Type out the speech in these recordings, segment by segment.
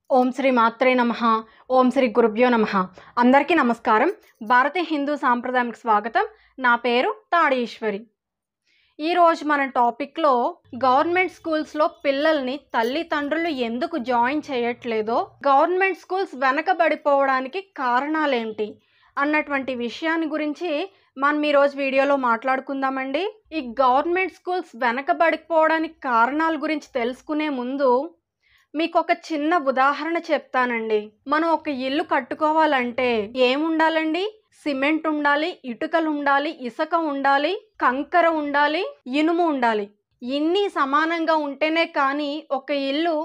ఓం శ్రీ మాత్రే నమః. ఓం శ్రీ గురుభ్యో నమః. అందరికీ నమస్కారం. భారతీయ హిందూ సాంప్రదాయానికి స్వాగతం. నా పేరు తాడి ఈశ్వరి. ఈరోజు మన టాపిక్లో గవర్నమెంట్ స్కూల్స్లో పిల్లల్ని తల్లిదండ్రులు ఎందుకు జాయిన్ చేయట్లేదో, గవర్నమెంట్ స్కూల్స్ వెనకబడిపోవడానికి కారణాలేంటి అన్నటువంటి విషయాన్ని గురించి మనం ఈరోజు వీడియోలో మాట్లాడుకుందామండి. ఈ గవర్నమెంట్ స్కూల్స్ వెనకబడిపోవడానికి కారణాల గురించి తెలుసుకునే ముందు మీకు ఒక చిన్న ఉదాహరణ చెప్తానండి. మనం ఒక ఇల్లు కట్టుకోవాలంటే ఏముండాలండి? సిమెంట్ ఉండాలి, ఇటుకలు ఉండాలి, ఇసుక ఉండాలి, కంకర ఉండాలి, ఇనుము ఉండాలి. ఇన్ని సమానంగా ఉంటేనే కానీ ఒక ఇల్లు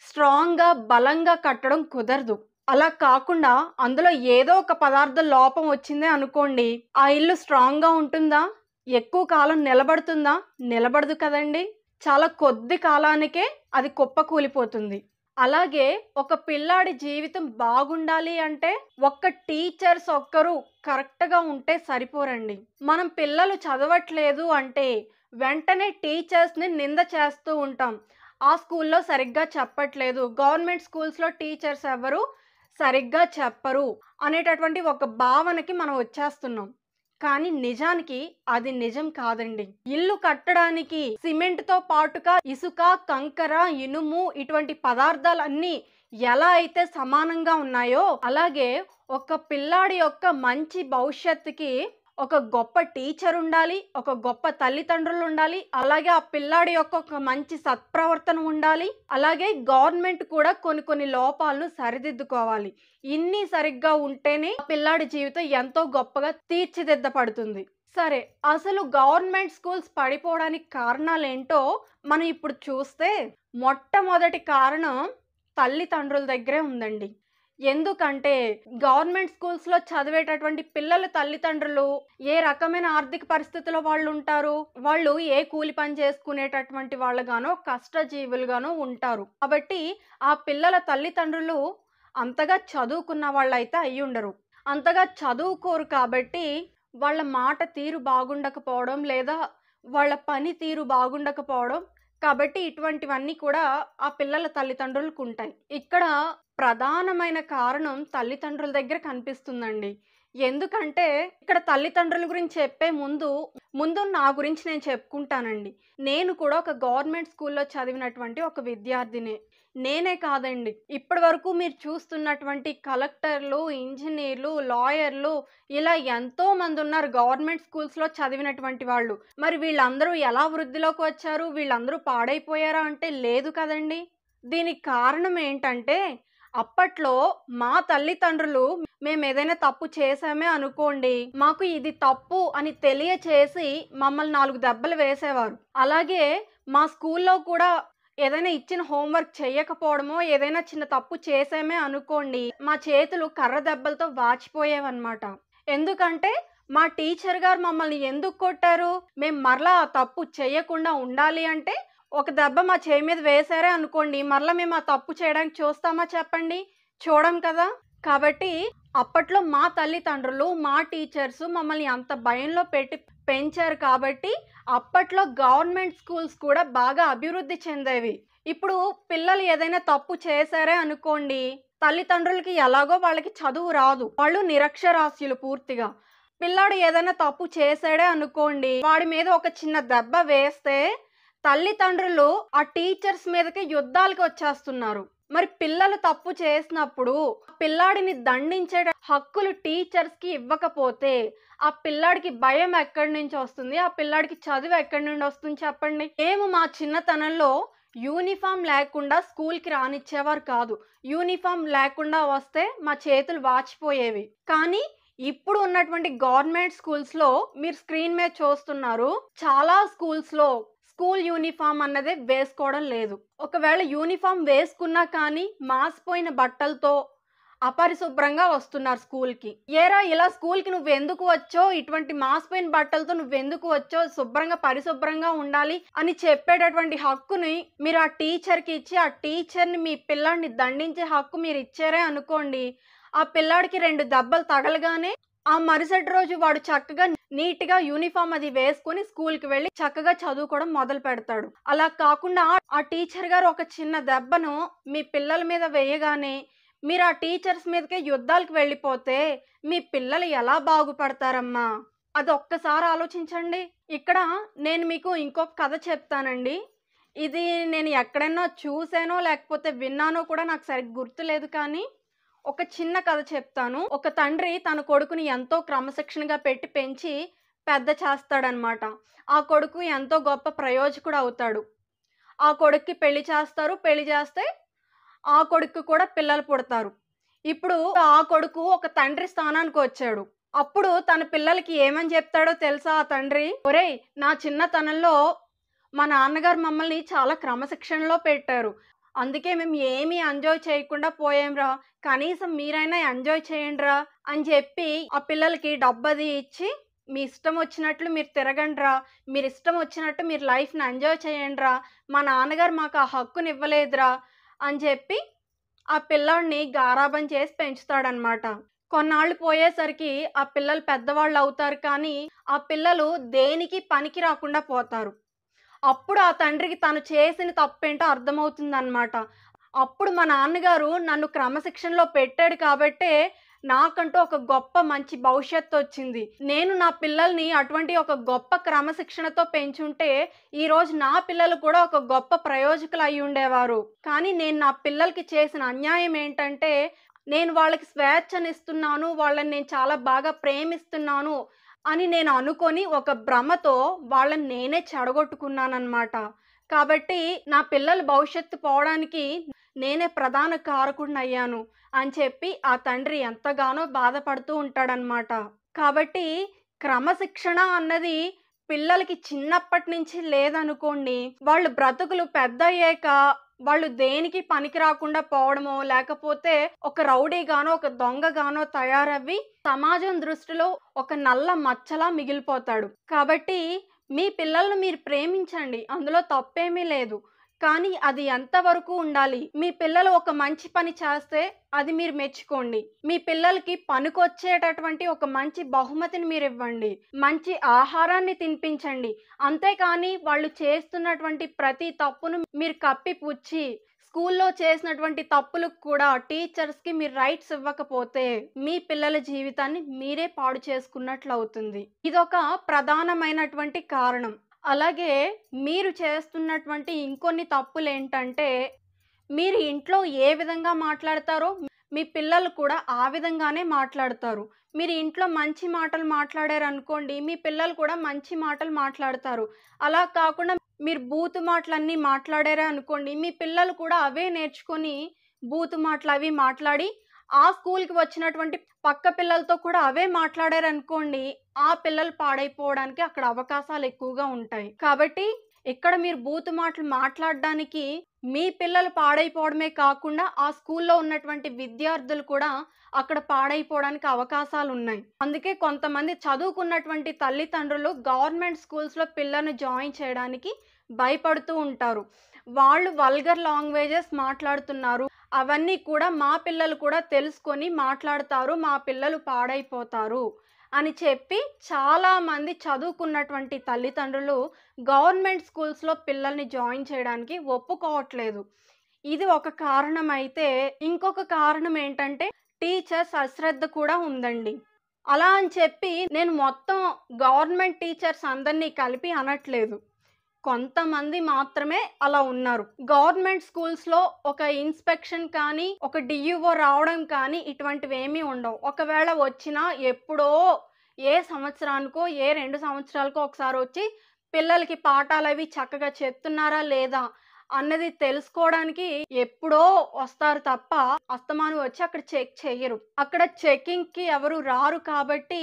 స్ట్రాంగ్గా బలంగా కట్టడం కుదరదు. అలా కాకుండా అందులో ఏదో ఒక పదార్థం లోపం వచ్చిందే అనుకోండి, ఆ ఇల్లు స్ట్రాంగ్గా ఉంటుందా? ఎక్కువ కాలం నిలబడుతుందా? నిలబడదు కదండి. చాలా కొద్ది కాలానికే అది కుప్పకూలిపోతుంది. అలాగే ఒక పిల్లాడి జీవితం బాగుండాలి అంటే ఒక్క టీచర్స్ ఒక్కరు కరెక్ట్గా ఉంటే సరిపోరండి. మనం పిల్లలు చదవట్లేదు అంటే వెంటనే టీచర్స్ని నింద చేస్తూ ఉంటాం. ఆ స్కూల్లో సరిగ్గా చెప్పట్లేదు, గవర్నమెంట్ స్కూల్స్లో టీచర్స్ ఎవరు సరిగ్గా చెప్పరు అనేటటువంటి ఒక భావనకి మనం వచ్చేస్తున్నాం. కానీ నిజానికి అది నిజం కాదండి. ఇల్లు కట్టడానికి సిమెంట్తో పాటుగా ఇసుక, కంకర, ఇనుము ఇటువంటి పదార్థాలన్నీ ఎలా అయితే సమానంగా ఉన్నాయో, అలాగే ఒక పిల్లాడి యొక్క మంచి భవిష్యత్తుకి ఒక గొప్ప టీచర్ ఉండాలి, ఒక గొప్ప తల్లిదండ్రులు ఉండాలి, అలాగే ఆ పిల్లాడి యొక్క ఒక మంచి సత్ప్రవర్తన ఉండాలి, అలాగే గవర్నమెంట్ కూడా కొన్ని లోపాలను సరిదిద్దుకోవాలి. ఇన్ని సరిగ్గా ఉంటేనే పిల్లాడి జీవితం ఎంతో గొప్పగా తీర్చిదిద్దపడుతుంది. సరే, అసలు గవర్నమెంట్ స్కూల్స్ పడిపోవడానికి కారణాలు ఏంటో మనం ఇప్పుడు చూస్తే, మొట్టమొదటి కారణం తల్లిదండ్రుల దగ్గరే ఉందండి. ఎందుకంటే గవర్నమెంట్ స్కూల్స్లో చదివేటటువంటి పిల్లల తల్లిదండ్రులు ఏ రకమైన ఆర్థిక పరిస్థితిలో వాళ్ళు ఉంటారు? వాళ్ళు ఏ కూలి పని చేసుకునేటటువంటి వాళ్ళగానో కష్టజీవులుగానో ఉంటారు. కాబట్టి ఆ పిల్లల తల్లిదండ్రులు అంతగా చదువుకున్న వాళ్ళైతే అయ్యి ఉండరు. అంతగా చదువుకోరు కాబట్టి వాళ్ళ మాట తీరు బాగుండకపోవడం, లేదా వాళ్ళ పని తీరు బాగుండకపోవడం, కాబట్టి ఇటువంటివన్నీ కూడా ఆ పిల్లల తల్లిదండ్రులకు ఉంటాయి. ఇక్కడ ప్రధానమైన కారణం తల్లిదండ్రుల దగ్గర కనిపిస్తుందండి. ఎందుకంటే ఇక్కడ తల్లిదండ్రుల గురించి చెప్పే ముందు నా గురించి నేను చెప్పుకుంటానండి. నేను కూడా ఒక గవర్నమెంట్ స్కూల్లో చదివినటువంటి ఒక విద్యార్థినే. నేనే కాదండి, ఇప్పటి వరకు మీరు చూస్తున్నటువంటి కలెక్టర్లు, ఇంజనీర్లు, లాయర్లు ఇలా ఎంతో మంది ఉన్నారు గవర్నమెంట్ స్కూల్స్లో చదివినటువంటి వాళ్ళు. మరి వీళ్ళందరూ ఎలా వృద్ధిలోకి వచ్చారు? వీళ్ళందరూ పాడైపోయారా అంటే లేదు కదండి. దీనికి కారణం ఏంటంటే, అప్పట్లో మా తల్లిదండ్రులు మేము ఏదైనా తప్పు చేసామే అనుకోండి, మాకు ఇది తప్పు అని తెలియచేసి మమ్మల్ని 4 దెబ్బలు వేసేవారు. అలాగే మా స్కూల్లో కూడా ఏదైనా ఇచ్చిన హోంవర్క్ చేయకపోవడమో, ఏదైనా చిన్న తప్పు చేసామే అనుకోండి, మా చేతులు కర్ర దెబ్బలతో వాచిపోయేవన్నమాట. ఎందుకంటే మా టీచర్ గారు మమ్మల్ని ఎందుకు కొట్టారు? మేము మరలా ఆ తప్పు చేయకుండా ఉండాలి అంటే, ఒక దెబ్బ మా చేయి మీద వేశారే అనుకోండి, మరలా మేము ఆ తప్పు చేయడానికి చూస్తామా చెప్పండి? చూడం కదా. కాబట్టి అప్పట్లో మా తల్లిదండ్రులు, మా టీచర్స్ మమ్మల్ని అంత భయంలో పెట్టి పెంచారు కాబట్టి అప్పట్లో గవర్నమెంట్ స్కూల్స్ కూడా బాగా అభివృద్ధి చెందేవి. ఇప్పుడు పిల్లలు ఏదైనా తప్పు చేశారే అనుకోండి, తల్లిదండ్రులకి ఎలాగో వాళ్ళకి చదువు రాదు, వాళ్ళు నిరక్షరాస్యులు పూర్తిగా. పిల్లాడు ఏదైనా తప్పు చేశాడే అనుకోండి, వాడి మీద ఒక చిన్న దెబ్బ వేస్తే తల్లిదండ్రులు ఆ టీచర్స్ మీదకి యుద్ధాలకు వచ్చేస్తున్నారు. మరి పిల్లలు తప్పు చేసినప్పుడు పిల్లాడిని దండించే హక్కులు టీచర్స్కి ఇవ్వకపోతే ఆ పిల్లాడికి భయం ఎక్కడి నుంచి వస్తుంది? ఆ పిల్లాడికి చదువు ఎక్కడి నుండి వస్తుంది చెప్పండి? మేము మా చిన్నతనంలో యూనిఫామ్ లేకుండా స్కూల్కి రానిచ్చేవారు కాదు. యూనిఫామ్ లేకుండా వస్తే మా చేతులు వాచిపోయేవి. కానీ ఇప్పుడు ఉన్నటువంటి గవర్నమెంట్ స్కూల్స్లో మీరు స్క్రీన్ మీద చూస్తున్నారు, చాలా స్కూల్స్లో స్కూల్ యూనిఫామ్ అన్నదే వేసుకోవడం లేదు. ఒకవేళ యూనిఫామ్ వేసుకున్నా కానీ మాసిపోయిన బట్టలతో అపరిశుభ్రంగా వస్తున్నారు స్కూల్కి. ఏరా ఇలా స్కూల్కి నువ్వు ఎందుకు వచ్చో, ఇటువంటి మాసిపోయిన బట్టలతో నువ్వెందుకు వచ్చో, శుభ్రంగా పరిశుభ్రంగా ఉండాలి అని చెప్పేటటువంటి హక్కుని మీరు ఆ టీచర్కి ఇచ్చి, ఆ టీచర్ని మీ పిల్లాడిని దండించే హక్కు మీరు ఇచ్చారే అనుకోండి, ఆ పిల్లాడికి 2 దెబ్బలు తగలగానే ఆ మరుసటి రోజు వాడు చక్కగా నీట్‌గా యూనిఫార్మ్ అది వేసుకొని స్కూల్‌కి వెళ్ళి చక్కగా చదువుకోవడం మొదలు పెడతాడు. అలా కాకుండా ఆ టీచర్ గారు ఒక చిన్న దెబ్బను మీ పిల్లల మీద వేయగానే మీరు ఆ టీచర్స్ మీదకే యుద్ధాలకు వెళ్ళిపోతే మీ పిల్లలు ఎలా బాగుపడతారమ్మా? అదొక్కసారి ఆలోచించండి. ఇక్కడ నేను మీకు ఇంకొక కథ చెప్తానండి. ఇది నేను ఎక్కడైనా చూసానో లేకపోతే విన్నానో కూడా నాకు సరిగ్గా గుర్తులేదు కానీ ఒక చిన్న కథ చెప్తాను. ఒక తండ్రి తన కొడుకుని ఎంతో క్రమశిక్షణగా పెట్టి పెంచి పెద్ద చేస్తాడనమాట. ఆ కొడుకు ఎంతో గొప్ప ప్రయోజకుడవుతాడు. ఆ కొడుక్కి పెళ్లి చేస్తారు. పెళ్లి చేస్తే ఆ కొడుక్కి కూడా పిల్లలు పుడతారు. ఇప్పుడు ఆ కొడుకు ఒక తండ్రి స్థానానికొచ్చాడు. అప్పుడు తన పిల్లలకి ఏమని చెప్తాడో తెలుసా ఆ తండ్రి? "ఒరేయ్! నా చిన్నతనంలో మా నాన్నగారు మమ్మల్ని చాలా క్రమశిక్షణలో పెట్టారు. అందుకే మేము ఏమీ ఎంజాయ్ చేయకుండా పోయాంరా. కనీసం మీరైనా ఎంజాయ్ చేయండిరా" అని చెప్పి ఆ పిల్లలకి డబ్బది ఇచ్చి, "మీ ఇష్టం వచ్చినట్లు మీరు తిరగండిరా. మీరిష్టం వచ్చినట్టు మీరు లైఫ్‌ని ఎంజాయ్ చేయండిరా. మా నాన్నగారు మాకు ఆ హక్కునివ్వలేదురా" అని చెప్పి ఆ పిల్లోడిని గారాబం చేసి పెంచుతాడనమాట. కొన్నాళ్ళు పోయేసరికి ఆ పిల్లలు పెద్దవాళ్ళవుతారు కానీ, ఆ పిల్లలు దేనికి పనికి రాకుండా పోతారు. అప్పుడు ఆ తండ్రికి తను చేసిన తప్పేంటో అర్థమవుతుందనమాట. అప్పుడు మా నాన్నగారు నన్ను క్రమశిక్షణలో పెట్టాడు కాబట్టే, నాకంటూ ఒక గొప్ప మంచి భవిష్యత్తొచ్చింది. నేను నా పిల్లల్ని అటువంటి ఒక గొప్ప క్రమశిక్షణతో పెంచుంటే, ఈరోజు నా పిల్లలు కూడా ఒక గొప్ప ప్రయోజకులయ్యుండేవారు. కానీ నేను నా పిల్లలకి చేసిన అన్యాయం ఏంటంటే, నేను వాళ్ళకి స్వేచ్ఛనిస్తున్నాను, వాళ్ళని నేను చాలా బాగా ప్రేమిస్తున్నాను అని నేను అనుకోని ఒక భ్రమతో వాళ్ళని నేనే చెడగొట్టుకున్నాననమాట. కాబట్టి నా పిల్లల భవిష్యత్తు పోవడానికి నేనే ప్రధాన కారకుడినయ్యాను అని చెప్పి ఆ తండ్రి ఎంతగానో బాధపడుతూ ఉంటాడనమాట. కాబట్టి క్రమశిక్షణ అన్నది పిల్లలకి చిన్నప్పటి నుంచి లేదనుకోండి, వాళ్ళు బ్రతుకులు పెద్దయ్యాక వాళ్ళు దేనికి పనికి రాకుండా పోవడమో, లేకపోతే ఒక రౌడీగానో, ఒక దొంగగానో తయారవ్వి సమాజం దృష్టిలో ఒక నల్ల మచ్చలా మిగిలిపోతాడు. కాబట్టి మీ పిల్లల్ని మీరు ప్రేమించండి. అందులో తప్పేమీ లేదు. కానీ అది ఎంతవరకు ఉండాలి? మీ పిల్లలు ఒక మంచి పని చేస్తే అది మీరు మెచ్చుకోండి. మీ పిల్లలకి పనికొచ్చేటటువంటి ఒక మంచి బహుమతిని మీరివ్వండి. మంచి ఆహారాన్ని తినిపించండి. అంతేకానీ వాళ్ళు చేస్తున్నటువంటి ప్రతి తప్పును మీరు కప్పిపుచ్చి స్కూల్లో చేసినటువంటి తప్పులకు కూడా టీచర్స్‌కి మీరు రైట్స్ ఇవ్వకపోతే మీ పిల్లల జీవితాన్ని మీరే పాడు చేసుకున్నట్లవుతుంది. ఇదొక ప్రధానమైనటువంటి కారణం. అలాగే మీరు చేస్తున్నటువంటి ఇంకొన్ని తప్పులేంటంటే, మీరు ఇంట్లో ఏ విధంగా మాట్లాడతారో మీ పిల్లలు కూడా ఆ విధంగానే మాట్లాడతారు. మీరు ఇంట్లో మంచి మాటలు మాట్లాడారనుకోండి, మీ పిల్లలు కూడా మంచి మాటలు మాట్లాడతారు. అలా కాకుండా మీరు బూతు మాటలన్నీ మాట్లాడారే అనుకోండి, మీ పిల్లలు కూడా అవే నేర్చుకొని బూతు మాటలవి మాట్లాడి, ఆ స్కూల్‌కి వచ్చినటువంటి పక్క పిల్లలతో కూడా అవే మాట్లాడారనుకోండి, ఆ పిల్లలు పాడైపోవడానికి అక్కడ అవకాశాలు ఎక్కువగా ఉంటాయి. కాబట్టి ఇక్కడ మీరు బూతు మాటలు మాట్లాడడానికి మీ పిల్లలు పాడైపోవడమే కాకుండా, ఆ స్కూల్లో ఉన్నటువంటి విద్యార్థులు కూడా అక్కడ పాడైపోవడానికి అవకాశాలున్నాయి. అందుకే కొంతమంది చదువుకున్నటువంటి తల్లిదండ్రులు గవర్నమెంట్ స్కూల్స్‌లో పిల్లల్ని జాయిన్ చేయడానికి భయపడుతూ ఉంటారు. వాళ్ళు వల్గర్ లాంగ్వేజెస్ మాట్లాడుతున్నారు. అవన్నీ కూడా మా పిల్లలు కూడా తెలుసుకొని మాట్లాడతారు. మా పిల్లలు పాడైపోతారు అని చెప్పి చాలామంది చదువుకున్నటువంటి తల్లిదండ్రులు గవర్నమెంట్ స్కూల్స్‌లో పిల్లల్ని జాయిన్ చేయడానికి ఒప్పుకోవట్లేదు. ఇది ఒక కారణమైతే, ఇంకొక కారణం ఏంటంటే టీచర్స్ అశ్రద్ధ కూడా ఉందండి. అలా అని చెప్పి నేను మొత్తం గవర్నమెంట్ టీచర్స్ అందరిని కలిపి అనట్లేదు. కొంతమంది మాత్రమే అలా ఉన్నారు. గవర్నమెంట్ స్కూల్స్‌లో ఒక ఇన్స్‌పెక్షన్ కానీ, ఒక డీఈఓ రావడం కానీ ఇటువంటివేమీ ఉండవు. ఒకవేళ వచ్చినా ఎప్పుడో ఏ సంవత్సరానికో, ఏ 2 సంవత్సరాలకో ఒకసారొచ్చి పిల్లలకి పాఠాలవి చక్కగా చెప్తున్నారా లేదా అన్నది తెలుసుకోవడానికి ఎప్పుడో వస్తారు తప్ప, అస్తమానం వచ్చి అక్కడ చెక్ చెయ్యరు. అక్కడ చెకింగ్‌కి ఎవరు రారు కాబట్టి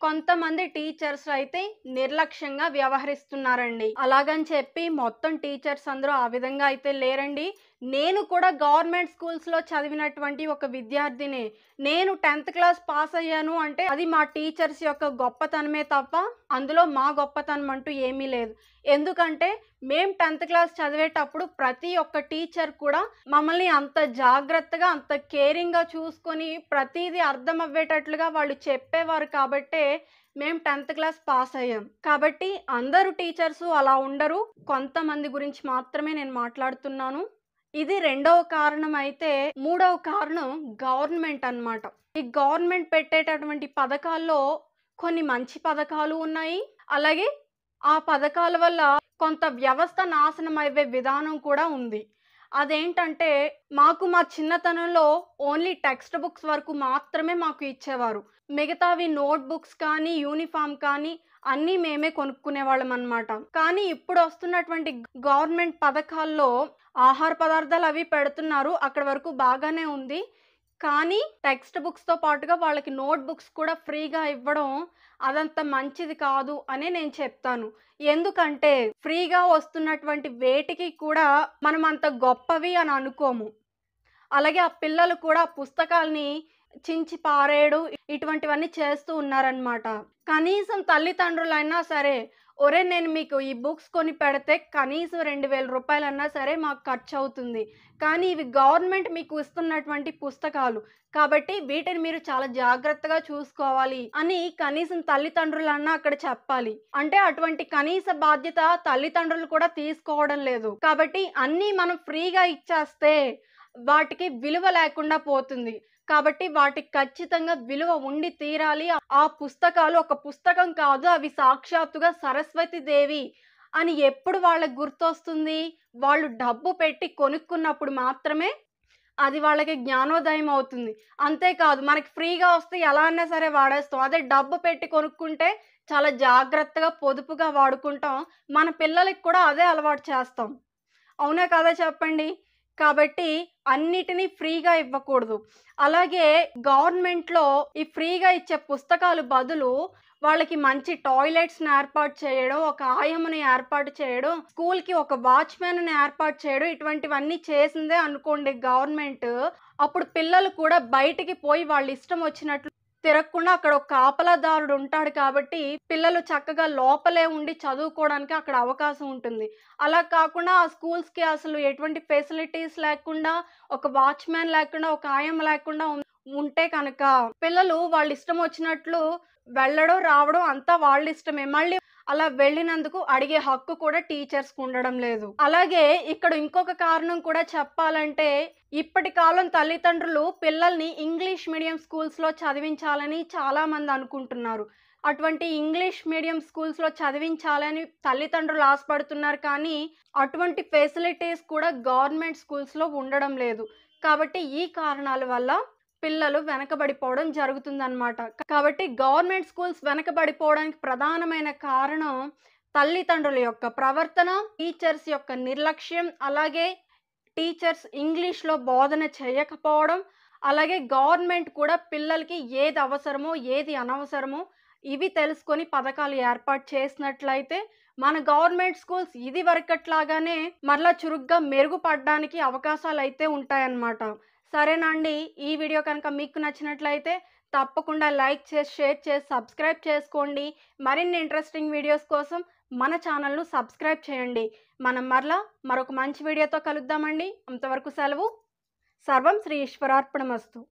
కొంతమంది టీచర్స్ అయితే నిర్లక్ష్యంగా వ్యవహరిస్తున్నారండి. అలాగని చెప్పి మొత్తం టీచర్స్ అందరూ ఆ విధంగా అయితే లేరండి. నేను కూడా గవర్నమెంట్ స్కూల్స్‌లో చదివినటువంటి ఒక విద్యార్థినే. నేను 10థ్ క్లాస్ పాస్ అయ్యాను అంటే అది మా టీచర్స్ యొక్క గొప్పతనమే తప్ప అందులో మా గొప్పతనం అంటూ ఏమీ లేదు. ఎందుకంటే మేము 10థ్ క్లాస్ చదివేటప్పుడు ప్రతి ఒక్క టీచర్ కూడా మమ్మల్ని అంత జాగ్రత్తగా, అంత కేరింగ్‌గా చూసుకొని ప్రతీదీ అర్థం అవ్వేటట్లుగా వాళ్ళు చెప్పేవారు కాబట్టే మేము 10th క్లాస్ పాస్ అయ్యాం. కాబట్టి అందరూ టీచర్సు అలా ఉండరు. కొంతమంది గురించి మాత్రమే నేను మాట్లాడుతున్నాను. ఇది రెండవ కారణం అయితే, మూడవ కారణం గవర్నమెంట్ అన్నమాట. ఈ గవర్నమెంట్ పెట్టేటటువంటి పథకాల్లో కొన్ని మంచి పథకాలు ఉన్నాయి. అలాగే ఆ పథకాల వల్ల కొంత వ్యవస్థ నాశనం అయ్యే విధానం కూడా ఉంది. అదేంటంటే, మాకు మా చిన్నతనంలో ఓన్లీ టెక్స్ట్ బుక్స్ వరకు మాత్రమే మాకు ఇచ్చేవారు. మిగతావి నోట్ బుక్స్ కానీ, యూనిఫామ్ కానీ అన్నీ మేమే కొనుక్కునేవాళ్ళమనమాట. కానీ ఇప్పుడొస్తున్నటువంటి గవర్నమెంట్ పథకాల్లో ఆహార పదార్థాలు అవి పెడుతున్నారు. అక్కడి వరకు బాగానే ఉంది. కానీ టెక్స్ట్ బుక్స్‌తో పాటుగా వాళ్ళకి నోట్ బుక్స్ కూడా ఫ్రీగా ఇవ్వడం అదంత మంచిది కాదు అనే నేను చెప్తాను. ఎందుకంటే ఫ్రీగా వస్తున్నటువంటి వేటికి కూడా మనం అంత గొప్పవి అని అనుకోము. అలాగే ఆ పిల్లలు కూడా పుస్తకాల్ని చించి పారేయడం ఇటువంటివన్నీ చేస్తూ ఉన్నారనమాట. కనీసం తల్లిదండ్రులైనా సరే, ఒరేయ్ నేను మీకు ఈ బుక్స్ కొని పెడితే కనీసం 2000 రూపాయలన్నా సరే మాకు ఖర్చవుతుంది. కానీ ఇవి గవర్నమెంట్ మీకు ఇస్తున్నటువంటి పుస్తకాలు. కాబట్టి వీటిని మీరు చాలా జాగ్రత్తగా చూసుకోవాలి అని కనీసం తల్లిదండ్రులన్నా అక్కడ చెప్పాలి. అంటే అటువంటి కనీస బాధ్యత తల్లిదండ్రులు కూడా తీసుకోవడం లేదు. కాబట్టి అన్నీ మనం ఫ్రీగా ఇచ్చేస్తే వాటికి విలువ లేకుండా పోతుంది. కాబట్టి వాటికి ఖచ్చితంగా విలువ ఉండి తీరాలి. ఆ పుస్తకాలు ఒక పుస్తకం కాదు, అవి సాక్షాత్తుగా సరస్వతి దేవి అని ఎప్పుడు వాళ్ళకి గుర్తొస్తుంది? వాళ్ళు డబ్బు పెట్టి కొనుక్కున్నప్పుడు మాత్రమే అది వాళ్ళకి జ్ఞానోదయం అవుతుంది. అంతేకాదు మనకి ఫ్రీగా వస్తే ఎలా అన్నా సరే వాడేస్తాం. అదే డబ్బు పెట్టి కొనుక్కుంటే చాలా జాగ్రత్తగా, పొదుపుగా వాడుకుంటాం. మన పిల్లలకి కూడా అదే అలవాటు చేస్తాం. అవునా కాదా చెప్పండి? కాబట్టి అన్నిటిని ఫ్రీగా ఇవ్వకూడదు. అలాగే గవర్నమెంట్‌లో ఈ ఫ్రీగా ఇచ్చే పుస్తకాలు బదులు వాళ్ళకి మంచి టాయిలెట్స్‌ని ఏర్పాటు చేయడం, ఒక ఆయమ్మని ఏర్పాటు చేయడం, స్కూల్‌కి ఒక వాచ్‌మెన్‌ని ఏర్పాటు చేయడం ఇటువంటివన్నీ చేసిందే అనుకోండి గవర్నమెంట్. అప్పుడు పిల్లలు కూడా బయటికి పోయి వాళ్ళ ఇష్టం వచ్చినట్లు తిరగకుండా అక్కడ ఒక కాపలాదారుడు ఉంటాడు కాబట్టి పిల్లలు చక్కగా లోపలే ఉండి చదువుకోవడానికి అక్కడ అవకాశం ఉంటుంది. అలా కాకుండా ఆ స్కూల్స్‌కి అసలు ఎటువంటి ఫెసిలిటీస్ లేకుండా, ఒక వాచ్‌మ్యాన్ లేకుండా, ఒక ఆయమ్మ లేకుండా ఉంటే కనుక పిల్లలు వాళ్ళ ఇష్టం వచ్చినట్లు వెళ్ళడం, రావడం అంతా వాళ్ళ ఇష్టమే. మళ్ళీ అలా వెళ్ళినందుకు అడిగే హక్కు కూడా టీచర్స్‌కి ఉండడం లేదు. అలాగే ఇక్కడ ఇంకొక కారణం కూడా చెప్పాలంటే, ఇప్పటి కాలం తల్లిదండ్రులు పిల్లల్ని ఇంగ్లీష్ మీడియం స్కూల్స్‌లో చదివించాలని చాలామంది అనుకుంటున్నారు. అటువంటి ఇంగ్లీష్ మీడియం స్కూల్స్‌లో చదివించాలని తల్లిదండ్రులు ఆశపడుతున్నారు కానీ, అటువంటి ఫెసిలిటీస్ కూడా గవర్నమెంట్ స్కూల్స్‌లో ఉండడం లేదు. కాబట్టి ఈ కారణాల వల్ల పిల్లలు వెనకబడిపోవడం జరుగుతుందనమాట. కాబట్టి గవర్నమెంట్ స్కూల్స్ వెనకబడిపోవడానికి ప్రధానమైన కారణం తల్లిదండ్రుల యొక్క ప్రవర్తన, టీచర్స్ యొక్క నిర్లక్ష్యం, అలాగే టీచర్స్ ఇంగ్లీష్‌లో బోధన చేయకపోవడం, అలాగే గవర్నమెంట్ కూడా పిల్లలకి ఏది అవసరమో, ఏది అనవసరమో ఇవి తెలుసుకొని పథకాలు ఏర్పాటు చేసినట్లయితే మన గవర్నమెంట్ స్కూల్స్ ఇదివరకట్లాగానే మరలా చురుగ్గా మెరుగుపడడానికి అవకాశాలైతే ఉంటాయన్నమాట. సరేనా అండి? ఈ వీడియో కనుక మీకు నచ్చినట్లయితే తప్పకుండా లైక్ చేసి, షేర్ చేసి, సబ్స్క్రైబ్ చేసుకోండి. మరిన్ని ఇంట్రెస్టింగ్ వీడియోస్ కోసం మన ఛానల్‌ను సబ్స్క్రైబ్ చేయండి. మనం మరలా మరొక మంచి వీడియోతో కలుద్దామండి. అంతవరకు సెలవు. సర్వం శ్రీ ఈశ్వరార్పణమస్తు.